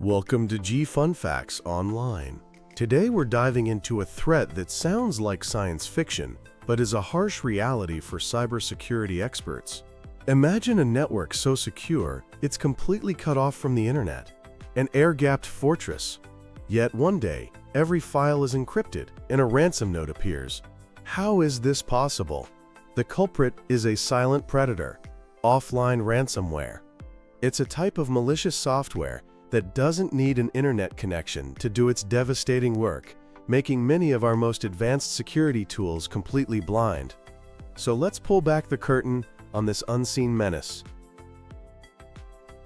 Welcome to G Fun Facts Online. Today we're diving into a threat that sounds like science fiction, but is a harsh reality for cybersecurity experts. Imagine a network so secure, it's completely cut off from the internet, an air-gapped fortress. Yet one day, every file is encrypted and a ransom note appears. How is this possible? The culprit is a silent predator, offline ransomware. It's a type of malicious software that doesn't need an internet connection to do its devastating work, making many of our most advanced security tools completely blind. So let's pull back the curtain on this unseen menace.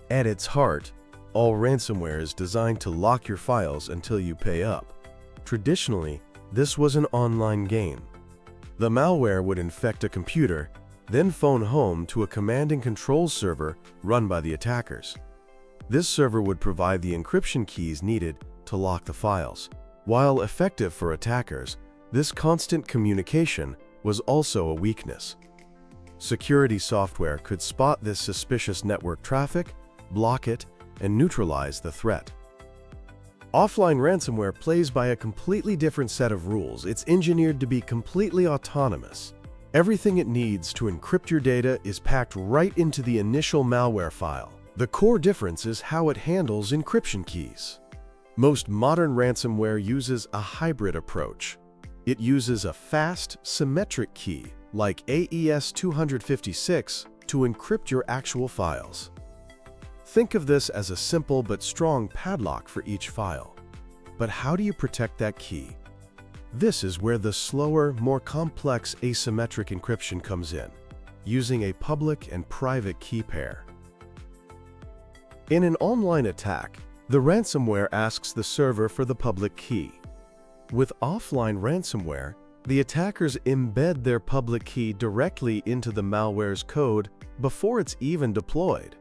At its heart, all ransomware is designed to lock your files until you pay up. Traditionally, this was an online game. The malware would infect a computer, then phone home to a command and control server run by the attackers. This server would provide the encryption keys needed to lock the files. While effective for attackers, this constant communication was also a weakness. Security software could spot this suspicious network traffic, block it, and neutralize the threat. Offline ransomware plays by a completely different set of rules. It's engineered to be completely autonomous. Everything it needs to encrypt your data is packed right into the initial malware file. The core difference is how it handles encryption keys. Most modern ransomware uses a hybrid approach. It uses a fast, symmetric key, like AES-256, to encrypt your actual files. Think of this as a simple but strong padlock for each file. But how do you protect that key? This is where the slower, more complex asymmetric encryption comes in, using a public and private key pair. In an online attack, the ransomware asks the server for the public key. With offline ransomware, the attackers embed their public key directly into the malware's code before it's even deployed.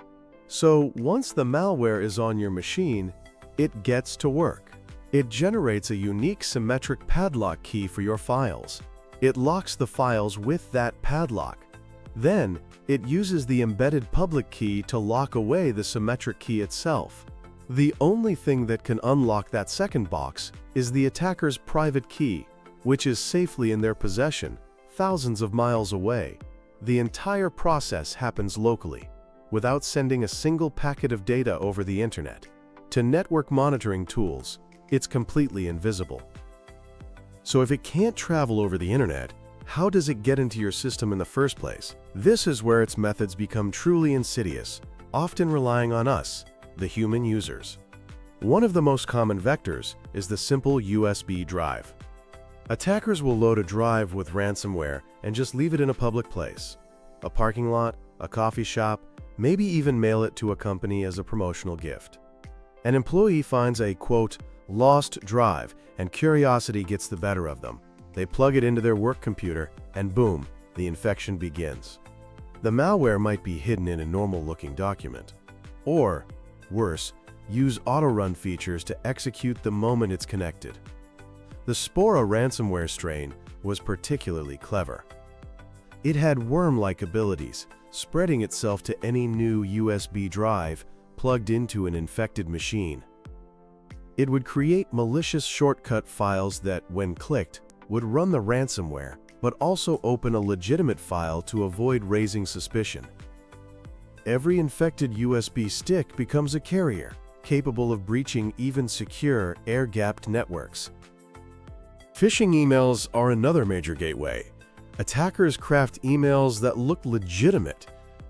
So once the malware is on your machine, it gets to work. It generates a unique symmetric padlock key for your files. It locks the files with that padlock. Then, it uses the embedded public key to lock away the symmetric key itself. The only thing that can unlock that second box is the attacker's private key, which is safely in their possession, thousands of miles away. The entire process happens locally, without sending a single packet of data over the internet. To network monitoring tools, it's completely invisible. So if it can't travel over the internet, how does it get into your system in the first place? This is where its methods become truly insidious, often relying on us, the human users. One of the most common vectors is the simple USB drive. Attackers will load a drive with ransomware and just leave it in a public place, a parking lot, a coffee shop, maybe even mail it to a company as a promotional gift. An employee finds a, quote, lost drive, and curiosity gets the better of them. They plug it into their work computer, and boom, the infection begins. The malware might be hidden in a normal-looking document. Or, worse, use auto-run features to execute the moment it's connected. The Spora ransomware strain was particularly clever. It had worm-like abilities, spreading itself to any new USB drive plugged into an infected machine. It would create malicious shortcut files that, when clicked, would run the ransomware, but also open a legitimate file to avoid raising suspicion. Every infected USB stick becomes a carrier, capable of breaching even secure, air-gapped networks. Phishing emails are another major gateway. Attackers craft emails that look legitimate,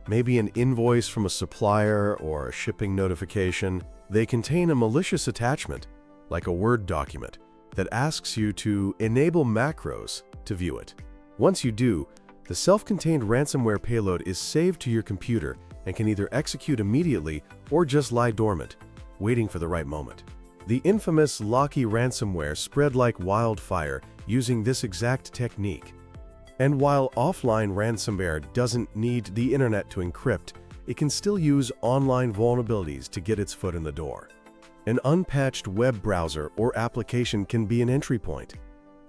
maybe an invoice from a supplier or a shipping notification. They contain a malicious attachment, like a Word document, that asks you to enable macros to view it. Once you do, the self-contained ransomware payload is saved to your computer and can either execute immediately or just lie dormant, waiting for the right moment. The infamous Locky ransomware spread like wildfire using this exact technique. And while offline ransomware doesn't need the internet to encrypt, it can still use online vulnerabilities to get its foot in the door. An unpatched web browser or application can be an entry point.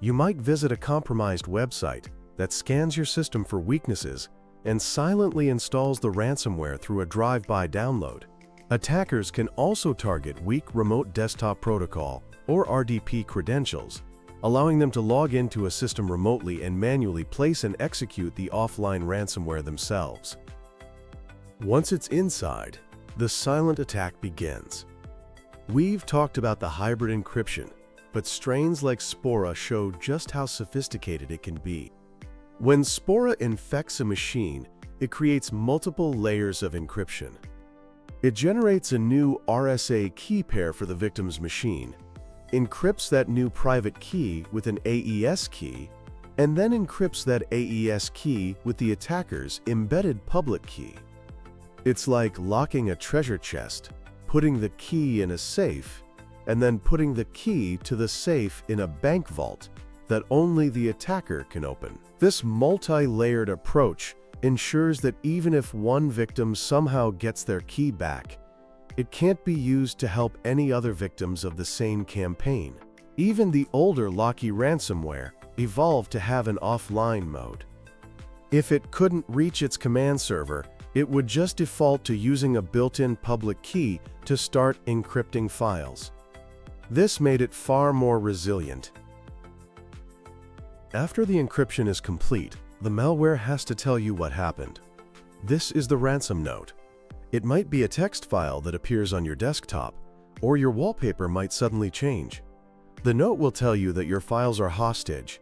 You might visit a compromised website that scans your system for weaknesses and silently installs the ransomware through a drive-by download. Attackers can also target weak Remote Desktop Protocol or RDP credentials, allowing them to log into a system remotely and manually place and execute the offline ransomware themselves. Once it's inside, the silent attack begins. We've talked about the hybrid encryption, but strains like Spora show just how sophisticated it can be. When Spora infects a machine, it creates multiple layers of encryption. It generates a new RSA key pair for the victim's machine, encrypts that new private key with an AES key, and then encrypts that AES key with the attacker's embedded public key. It's like locking a treasure chest, putting the key in a safe, and then putting the key to the safe in a bank vault that only the attacker can open. This multi-layered approach ensures that even if one victim somehow gets their key back, it can't be used to help any other victims of the same campaign. Even the older Locky ransomware evolved to have an offline mode. If it couldn't reach its command server, it would just default to using a built-in public key to start encrypting files. This made it far more resilient. After the encryption is complete, the malware has to tell you what happened. This is the ransom note. It might be a text file that appears on your desktop, or your wallpaper might suddenly change. The note will tell you that your files are hostage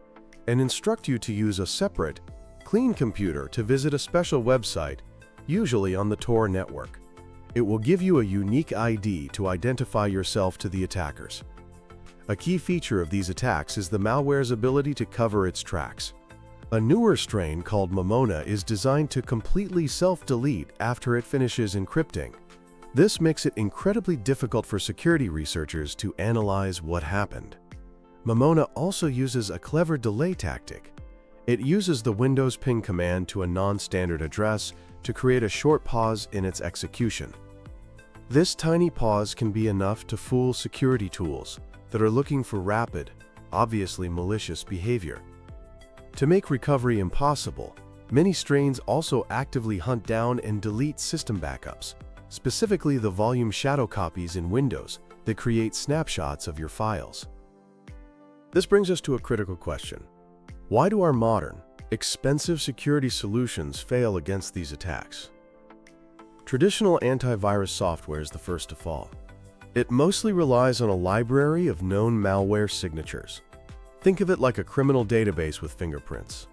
and instruct you to use a separate, clean computer to visit a special website, usually on the Tor network. It will give you a unique ID to identify yourself to the attackers. A key feature of these attacks is the malware's ability to cover its tracks. A newer strain called Momona is designed to completely self-delete after it finishes encrypting. This makes it incredibly difficult for security researchers to analyze what happened. Momona also uses a clever delay tactic. It uses the Windows ping command to a non-standard address to create a short pause in its execution. This tiny pause can be enough to fool security tools that are looking for rapid, obviously malicious behavior. To make recovery impossible, many strains also actively hunt down and delete system backups, specifically the volume shadow copies in Windows that create snapshots of your files. This brings us to a critical question. Why do our modern, expensive security solutions fail against these attacks? Traditional antivirus software is the first to fall. It mostly relies on a library of known malware signatures. Think of it like a criminal database with fingerprints.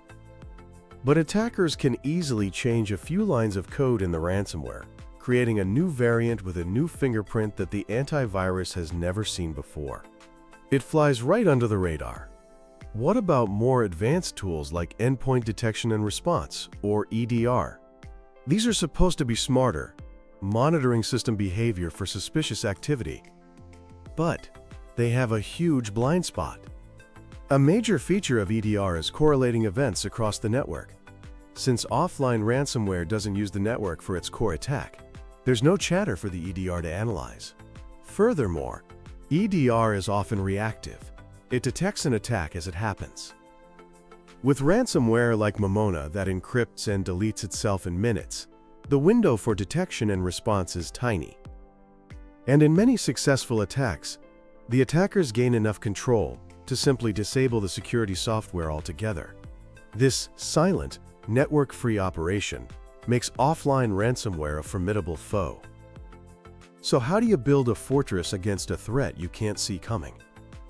But attackers can easily change a few lines of code in the ransomware, creating a new variant with a new fingerprint that the antivirus has never seen before. It flies right under the radar. What about more advanced tools like endpoint detection and response, or EDR? These are supposed to be smarter, monitoring system behavior for suspicious activity. But they have a huge blind spot. A major feature of EDR is correlating events across the network. Since offline ransomware doesn't use the network for its core attack, there's no chatter for the EDR to analyze. Furthermore, EDR is often reactive. It detects an attack as it happens. With ransomware like Momona that encrypts and deletes itself in minutes, the window for detection and response is tiny. And in many successful attacks, the attackers gain enough control to simply disable the security software altogether. This silent, network-free operation makes offline ransomware a formidable foe. So how do you build a fortress against a threat you can't see coming?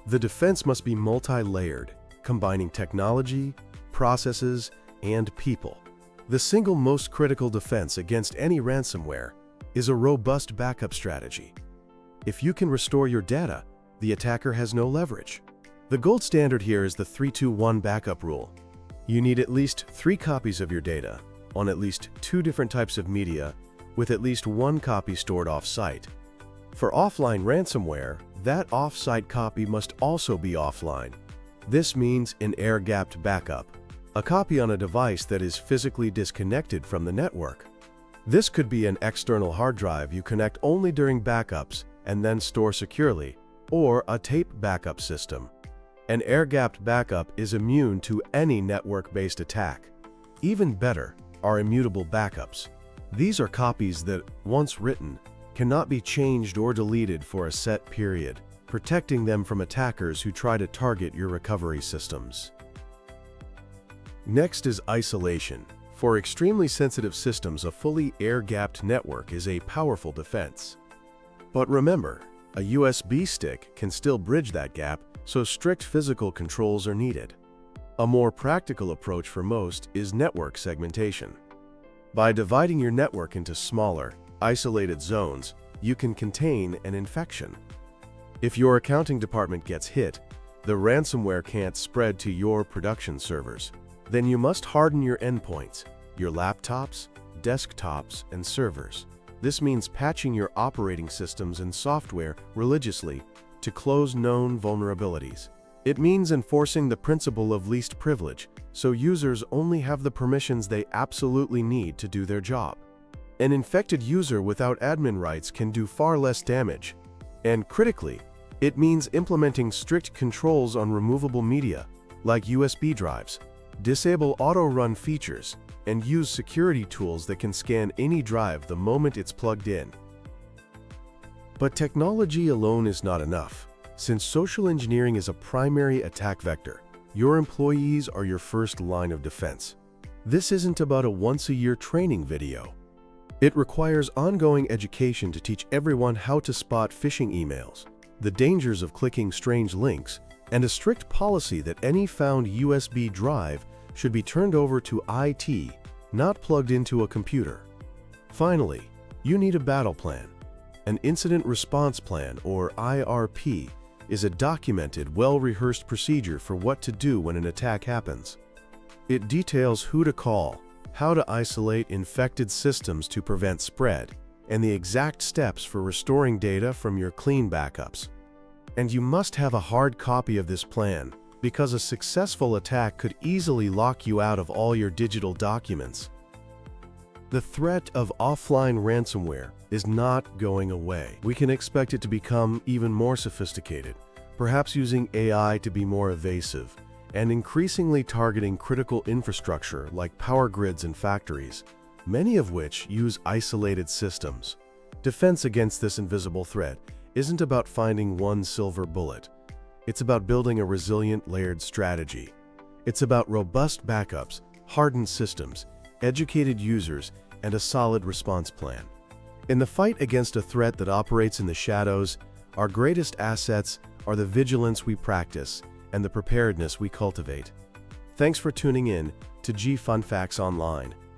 The defense must be multi-layered, combining technology, processes, and people. The single most critical defense against any ransomware is a robust backup strategy. If you can restore your data, the attacker has no leverage. The gold standard here is the 3-2-1 backup rule. You need at least 3 copies of your data on at least 2 different types of media with at least 1 copy stored off-site. For offline ransomware, that off-site copy must also be offline. This means an air-gapped backup, a copy on a device that is physically disconnected from the network. This could be an external hard drive you connect only during backups and then store securely, or a tape backup system. An air-gapped backup is immune to any network-based attack. Even better are immutable backups. These are copies that, once written, cannot be changed or deleted for a set period, protecting them from attackers who try to target your recovery systems. Next is isolation. For extremely sensitive systems, a fully air-gapped network is a powerful defense. But remember, a USB stick can still bridge that gap, so strict physical controls are needed. A more practical approach for most is network segmentation. By dividing your network into smaller, isolated zones, you can contain an infection. If your accounting department gets hit, the ransomware can't spread to your production servers. Then you must harden your endpoints, your laptops, desktops, and servers. This means patching your operating systems and software religiously to close known vulnerabilities. It means enforcing the principle of least privilege, so users only have the permissions they absolutely need to do their job. An infected user without admin rights can do far less damage. And critically, it means implementing strict controls on removable media, like USB drives, disable auto-run features, and use security tools that can scan any drive the moment it's plugged in. But technology alone is not enough. Since social engineering is a primary attack vector, your employees are your first line of defense. This isn't about a once-a-year training video. It requires ongoing education to teach everyone how to spot phishing emails, the dangers of clicking strange links, and a strict policy that any found USB drive should be turned over to IT, not plugged into a computer. Finally, you need a battle plan. An incident response plan, or IRP, is a documented, well-rehearsed procedure for what to do when an attack happens. It details who to call, how to isolate infected systems to prevent spread, and the exact steps for restoring data from your clean backups. And you must have a hard copy of this plan, because a successful attack could easily lock you out of all your digital documents. The threat of offline ransomware is not going away. We can expect it to become even more sophisticated, perhaps using AI to be more evasive, and increasingly targeting critical infrastructure like power grids and factories, many of which use isolated systems. Defense against this invisible threat isn't about finding one silver bullet. It's about building a resilient, layered strategy. It's about robust backups, hardened systems, educated users, and a solid response plan. In the fight against a threat that operates in the shadows, our greatest assets are the vigilance we practice and the preparedness we cultivate. Thanks for tuning in to G Fun Facts Online.